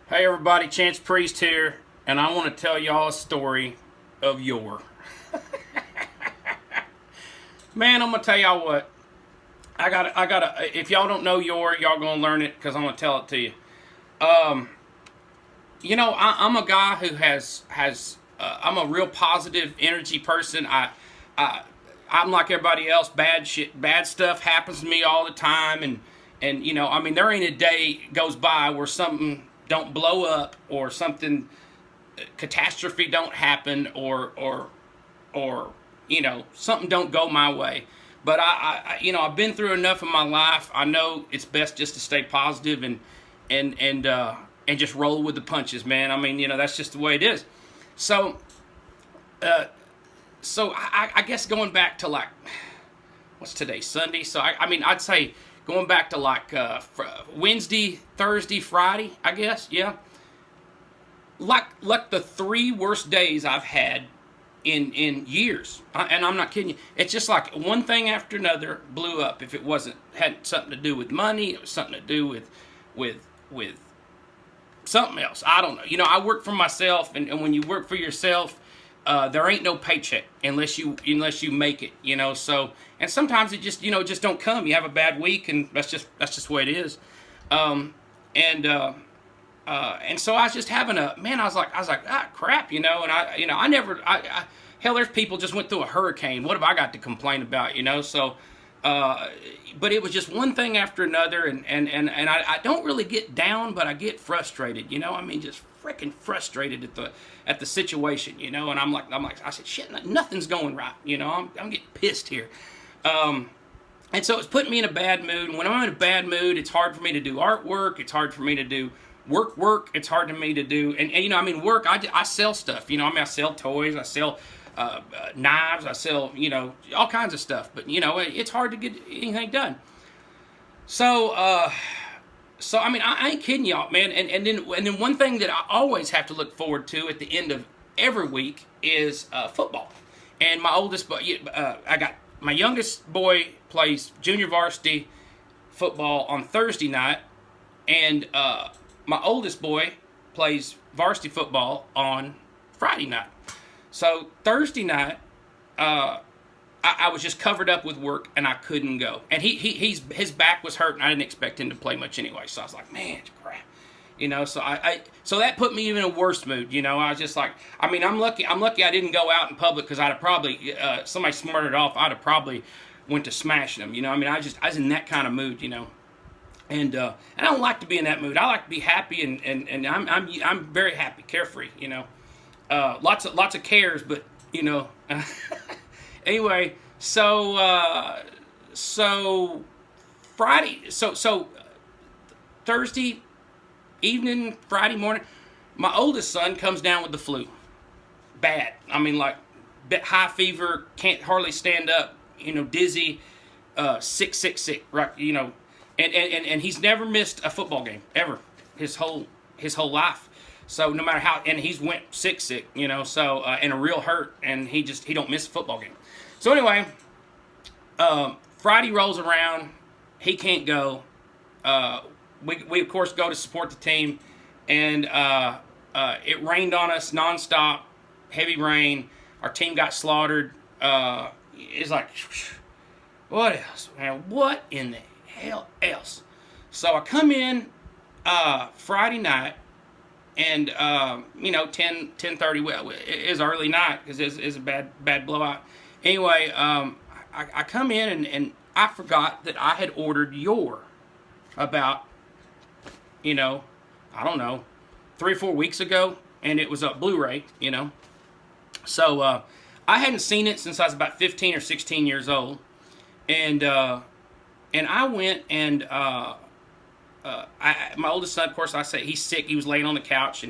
Hey everybody, Chance Priest here, and I want to tell y'all a story of YOR. Man, I'm gonna tell y'all what. I gotta. If y'all don't know YOR, y'all gonna learn it because I'm gonna tell it to you. Um, I'm a guy who has. I'm a real positive energy person. I, I'm like everybody else. Bad stuff happens to me all the time, and there ain't a day goes by where something don't blow up or something catastrophe don't happen or something don't go my way. But I've been through enough in my life. I know it's best just to stay positive and just roll with the punches, man. That's just the way it is. So I guess going back to like, what's today, Sunday? So I'd say going back to like Wednesday, Thursday, Friday, I guess, yeah. Like the three worst days I've had in years, and I'm not kidding you. It's just like one thing after another blew up. If it had something to do with money, it was something to do with something else. I don't know. I work for myself, and when you work for yourself, there ain't no paycheck unless you make it. So, and sometimes it just don't come. You have a bad week, and that's just the way it is. And so I was just having I was like, crap, and hell, there's people just went through a hurricane. What have I got to complain about, So, but it was just one thing after another, and I don't really get down, but I get frustrated, just freaking frustrated at the situation, and I'm like, I said, shit, nothing's going right, I'm getting pissed here. And so it's putting me in a bad mood. And when I'm in a bad mood, it's hard for me to do artwork. It's hard for me to do work. It's hard for me to do, work. I sell stuff. I sell toys. I sell knives. I sell, all kinds of stuff. But it's hard to get anything done. So I ain't kidding y'all, man. And then one thing that I always have to look forward to at the end of every week is football. And my oldest, my youngest boy plays junior varsity football on Thursday night, and my oldest boy plays varsity football on Friday night. So Thursday night, I was just covered up with work and I couldn't go. And his back was hurt and I didn't expect him to play much anyway. So I was like, man, crap. So that put me in a worse mood. I was just like, I'm lucky I didn't go out in public, because I'd have probably, somebody smarted off, I'd have probably went to smashing them. I was in that kind of mood, And I don't like to be in that mood. I like to be happy, and I'm very happy, carefree. Lots of cares, but anyway. So Friday, so Thursday evening, Friday morning, my oldest son comes down with the flu, bad. Bit high fever, can't hardly stand up. Dizzy, sick, right? And he's never missed a football game ever, his whole life. So no matter how, and he's went sick, so and a real hurt, and he don't miss a football game. So anyway, Friday rolls around, he can't go. We of course go to support the team, and it rained on us nonstop, heavy rain. Our team got slaughtered. It's like, what else, man? What in the hell else? So I come in Friday night, and 10:30. Well, it is early night because it's a bad blowout. Anyway, I come in and I forgot that I had ordered YOR about I don't know, 3 or 4 weeks ago, and it was a Blu-ray. So I hadn't seen it since I was about 15 or 16 years old, and I went and my oldest son, of course, I say he's sick. He was laying on the couch,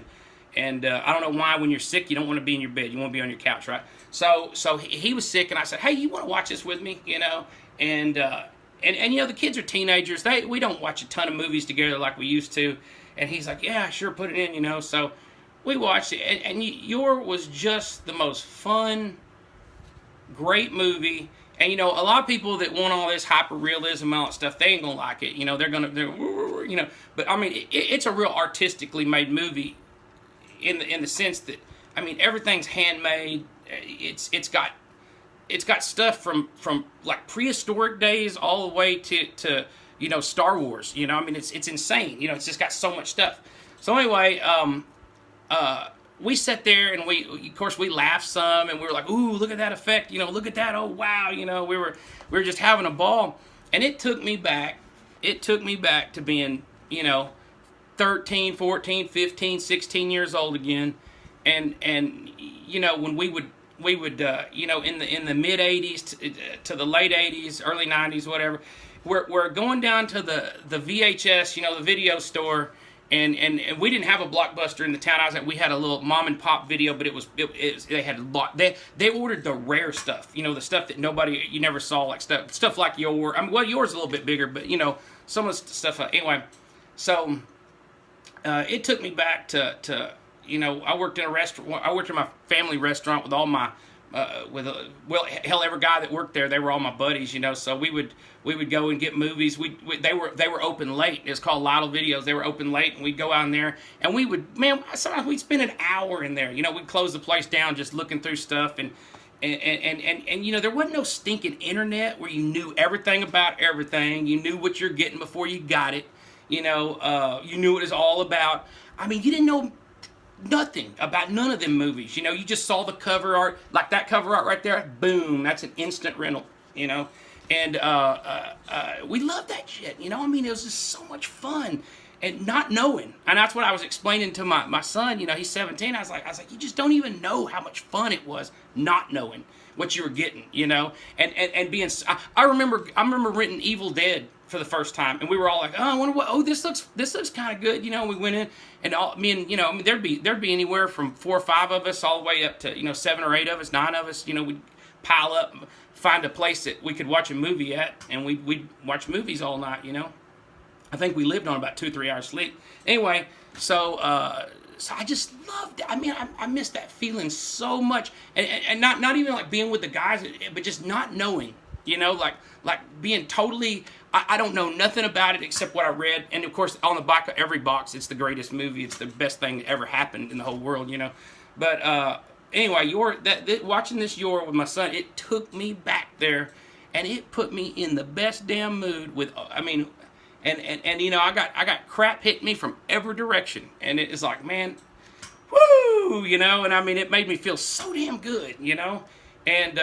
and I don't know why when you're sick you don't want to be in your bed. You want to be on your couch, right? So he was sick, and I said, hey, you want to watch this with me? And the kids are teenagers. We don't watch a ton of movies together like we used to. And he's like, yeah, sure, put it in. So we watched it, and YOR was just the most fun, great movie. And you know, a lot of people that want all this hyper realism and all that stuff, they ain't gonna like it. You know, you know. But I mean, it's a real artistically made movie in the sense that, I mean, everything's handmade. It's got stuff from like prehistoric days all the way to you know, Star Wars. You know, I mean, it's insane. You know, it's just got so much stuff. So anyway, we sat there and of course we laughed some, and we were like, ooh, look at that effect, you know, look at that, oh wow, you know, we were just having a ball. And it took me back to being, you know, 13, 14, 15, 16 years old again. And you know, when we would you know, in the mid 80s to the late 80s, early 90s, whatever, we're going down to the VHS, you know, the video store. And we didn't have a Blockbuster in the town I was at. We had a little mom and pop video, but they had a lot. They ordered the rare stuff, you know, the stuff that you never saw, like stuff like YOR. I mean, well, YOR's a little bit bigger, but you know, some of the stuff. Anyway, so it took me back to you know, I worked in a restaurant. I worked in my family restaurant with all my hell, every guy that worked there, they were all my buddies, you know. So we would go and get movies. They were open late. It's called Lytle Videos. They were open late, and we'd go out in there, and sometimes we'd spend an hour in there. You know, we'd close the place down just looking through stuff, and you know, there wasn't no stinking internet where you knew everything about everything. You knew what you're getting before you got it. You know, you knew what it was all about. I mean, you didn't know nothing about none of them movies. You know, you just saw the cover art, like that cover art right there. Boom, that's an instant rental. You know, and we loved that shit. You know, I mean, it was just so much fun, and not knowing. And that's what I was explaining to my son. You know, he's 17. I was like, you just don't even know how much fun it was not knowing what you were getting. You know, and being. I remember renting Evil Dead for the first time, and we were all like, oh, I wonder what. Oh, this looks kind of good. You know, we went in, and you know, I mean, there'd be anywhere from 4 or 5 of us all the way up to, you know, 7 or 8 of us, 9 of us. You know, we'd pile up, find a place that we could watch a movie at, and we'd watch movies all night. You know, I think we lived on about 2 or 3 hours sleep. Anyway, so I just loved it. I mean, I miss that feeling so much, and not even like being with the guys, but just not knowing. You know, like being totally. I don't know nothing about it except what I read, and of course on the back of every box, it's the greatest movie. It's the best thing that ever happened in the whole world, you know. But anyway, watching this YOR with my son, it took me back there, and it put me in the best damn mood. I mean, and you know, I got crap hitting me from every direction, and it's like, man, woo, you know. And I mean, it made me feel so damn good, you know, and.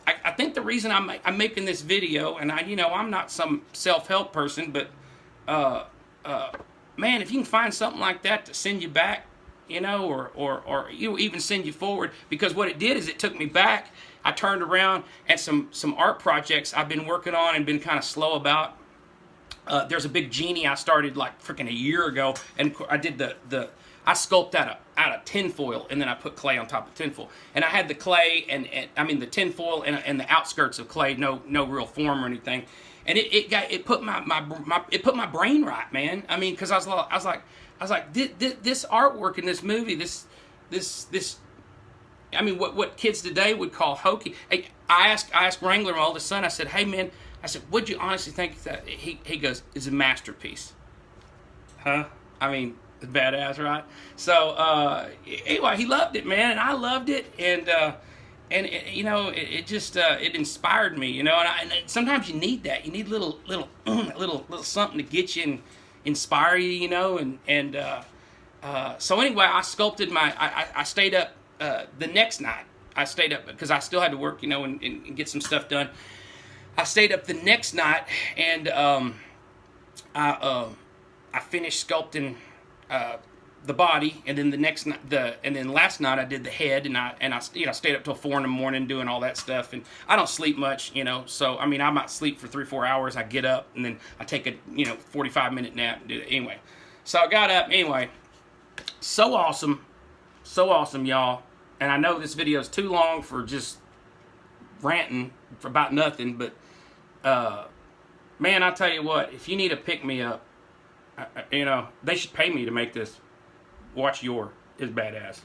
I think the reason I'm making this video, and you know, I'm not some self-help person, but man, if you can find something like that to send you back, you know, or you know, even send you forward, because what it did is it took me back. I turned around, and some art projects I've been working on and been kind of slow about. There's a big genie I started like freaking a year ago, and I did I sculpted out of tinfoil, and then I put clay on top of tinfoil. And I had the clay, and I mean the tinfoil and the outskirts of clay, no real form or anything. And it put my brain right, man. I mean, because I was like this artwork in this movie, this I mean, what kids today would call hokey. Hey, I asked Wrangler, my oldest son, I said, hey man, I said, what'd you honestly think that? He goes, it's a masterpiece. Huh? I mean, it's badass, right? So anyway, he loved it, man, and I loved it, and you know, it just it inspired me, you know. And sometimes you need that. You need little something to get you and inspire you, you know. And so anyway, I sculpted I stayed up the next night. I stayed up because I still had to work, you know, and get some stuff done. I stayed up the next night, and I finished sculpting the body, and then the next night, and then last night I did the head, and I you know, stayed up till 4 in the morning doing all that stuff. And I don't sleep much, you know, so I mean, I might sleep for 3 or 4 hours. I get up, and then I take a, you know, 45-minute nap and do it anyway. So I got up anyway. So awesome, y'all. And I know this video is too long for just ranting for about nothing, but man, I'll tell you what, if you need a pick-me-up, you know, they should pay me to make this. Watch YOR. It's badass.